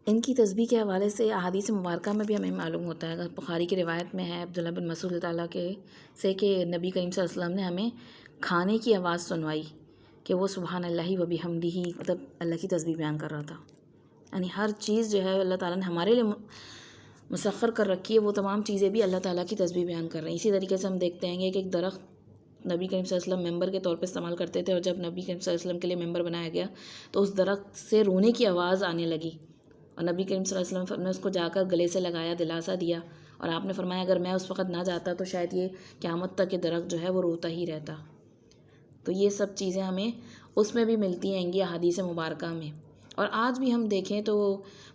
ان کی تسبیح کے حوالے سے احادیث مبارکہ میں بھی ہمیں معلوم ہوتا ہے. بخاری کی روایت میں ہے عبداللہ بن مسعود تعالیٰ کے سے کہ نبی کریم صلی اللہ علیہ وسلم نے ہمیں کھانے کی آواز سنوائی کہ وہ سبحان اللہ و بحمدہ، مطلب اللہ کی تسبیح بیان کر رہا تھا. یعنی ہر چیز جو ہے اللہ تعالیٰ نے ہمارے لیے مسخر کر رکھی ہے، وہ تمام چیزیں بھی اللہ تعالیٰ کی تسبیح بیان کر رہی ہیں. اسی طریقے سے ہم دیکھتے ہیں کہ ایک درخت نبی کریم صلی اللہ علیہ وسلم ممبر کے طور پہ استعمال کرتے تھے، اور جب نبی کریم صلی اللہ علیہ وسلم کے لیے ممبر بنایا گیا تو اس درخت سے رونے کی آواز آنے لگی، اور نبی کریم صلی اللہ علیہ وسلم نے اس کو جا کر گلے سے لگایا، دلاسا دیا، اور آپ نے فرمایا اگر میں اس وقت نہ جاتا تو شاید یہ قیامت تک یہ درخت جو ہے وہ روتا ہی رہتا. تو یہ سب چیزیں ہمیں اس میں بھی ملتی ہیں گی احادیث مبارکہ میں. اور آج بھی ہم دیکھیں تو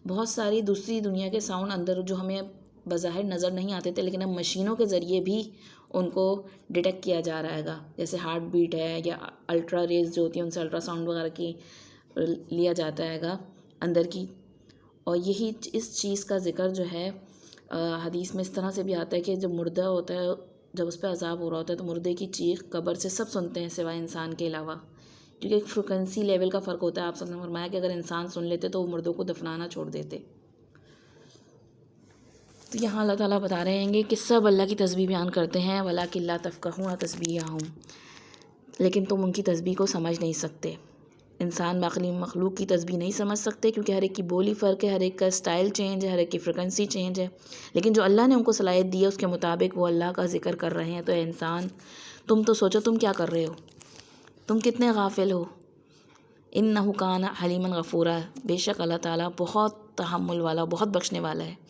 بہت ساری دوسری دنیا کے ساؤنڈ اندر جو ہمیں بظاہر نظر نہیں آتے تھے، لیکن اب مشینوں کے ذریعے بھی ان کو ڈیٹیکٹ کیا جا رہا ہے گا، جیسے ہارٹ بیٹ ہے یا الٹرا ریز جو ہوتی ہیں ان سے الٹرا ساؤنڈ وغیرہ کی لیا جاتا ہے گا اندر کی. اور یہی اس چیز کا ذکر جو ہے حدیث میں اس طرح سے بھی آتا ہے کہ جب مردہ ہوتا ہے، جب اس پہ عذاب ہو رہا ہوتا ہے تو مردے کی چیخ قبر سے سب سنتے ہیں سوائے انسان کے علاوہ، کیونکہ ایک فریکوینسی لیول کا فرق ہوتا ہے. آپ سب نے فرمایا کہ اگر انسان سن لیتے تو وہ مردوں کو دفنانا چھوڑ دیتے. تو یہاں اللہ تعالیٰ بتا رہے ہیں کہ سب اللہ کی تسبیح بیان کرتے ہیں، وَلَٰكِن لَا تَفْقَهُونَ تَسْبِيحَهُمْ، لیکن تم ان کی تسبیح کو سمجھ نہیں سکتے. انسان باقی مخلوق کی تسبیح نہیں سمجھ سکتے کیونکہ ہر ایک کی بولی فرق ہے، ہر ایک کا اسٹائل چینج ہے، ہر ایک کی فریکوینسی چینج ہے. لیکن جو اللہ نے ان کو صلاحیت دی ہے اس کے مطابق وہ اللہ کا ذکر کر رہے ہیں. تو اے انسان تم تو سوچو تم کیا کر رہے ہو، تم کتنے غافل ہو. اِنَّهُ كَانَ حَلِيمًا غَفُورًا، بے شک اللہ تعالیٰ بہت تحمل والا، بہت بخشنے والا ہے.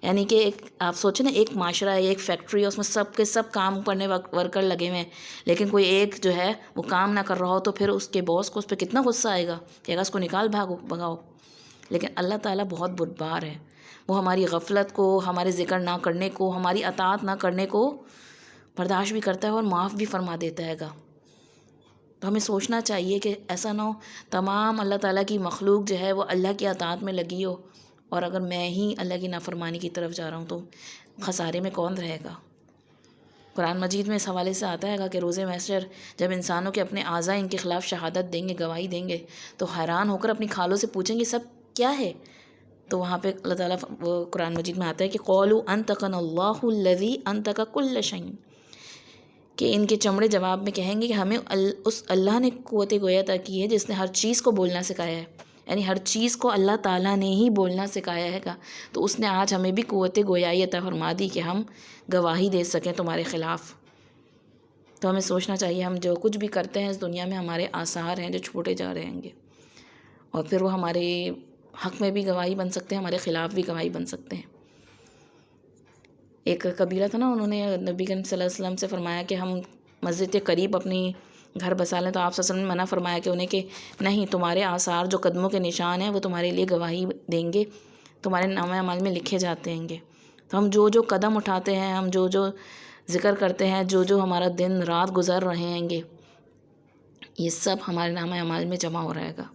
یعنی کہ ایک آپ سوچیں نا، ایک معاشرہ ہے، ایک فیکٹری ہے، اس میں سب کے سب کام کرنے ورکر لگے ہوئے ہیں، لیکن کوئی ایک جو ہے وہ کام نہ کر رہا ہو تو پھر اس کے باس کو اس پہ کتنا غصہ آئے گا کہ اگر اس کو نکال بھگاؤ. لیکن اللہ تعالیٰ بہت بردبار ہے، وہ ہماری غفلت کو، ہمارے ذکر نہ کرنے کو، ہماری اطاعت نہ کرنے کو برداشت بھی کرتا ہے اور معاف بھی فرما دیتا ہے گا. تو ہمیں سوچنا چاہیے کہ ایسا نہ ہو تمام اللہ تعالیٰ کی مخلوق جو ہے وہ اللہ کی اطاعت میں لگی ہو، اور اگر میں ہی اللہ کی نافرمانی کی طرف جا رہا ہوں تو خسارے میں کون رہے گا. قرآن مجید میں اس حوالے سے آتا ہے گا کہ روز محشر جب انسانوں کے اپنے اعضاء ان کے خلاف شہادت دیں گے، گواہی دیں گے، تو حیران ہو کر اپنی کھالوں سے پوچھیں گے سب کیا ہے. تو وہاں پہ اللہ تعالیٰ وہ قرآن مجید میں آتا ہے کہ قَالُوا أَنطَقَنَا اللَّهُ الَّذِي أَنطَقَ كُلَّ شَيْءٍ، کہ ان کے چمڑے جواب میں کہیں گے کہ ہمیں اس اللہ نے قوت گویا عطا کی ہے جس نے ہر چیز کو بولنا سکھایا ہے. یعنی ہر چیز کو اللہ تعالیٰ نے ہی بولنا سکھایا ہے گا، تو اس نے آج ہمیں بھی قوت گویائی عطا فرما دی کہ ہم گواہی دے سکیں تمہارے خلاف. تو ہمیں سوچنا چاہیے ہم جو کچھ بھی کرتے ہیں اس دنیا میں ہمارے آثار ہیں جو چھوٹے جا رہے ہیں گے، اور پھر وہ ہمارے حق میں بھی گواہی بن سکتے ہیں، ہمارے خلاف بھی گواہی بن سکتے ہیں. ایک قبیلہ تھا نا، انہوں نے نبی کریم صلی اللہ علیہ وسلم سے فرمایا کہ ہم مسجد کے قریب اپنی گھر بسا لیں، تو آپ صلی اللہ علیہ وسلم نے منع فرمایا کہ انہیں کہ نہیں، تمہارے آثار جو قدموں کے نشان ہیں وہ تمہارے لیے گواہی دیں گے، تمہارے نامہ اعمال میں لکھے جاتے ہیں گے. تو ہم جو جو قدم اٹھاتے ہیں، ہم جو جو ذکر کرتے ہیں، جو جو ہمارا دن رات گزر رہے ہیں گے، یہ سب ہمارے نامہ اعمال میں جمع ہو رہے گا.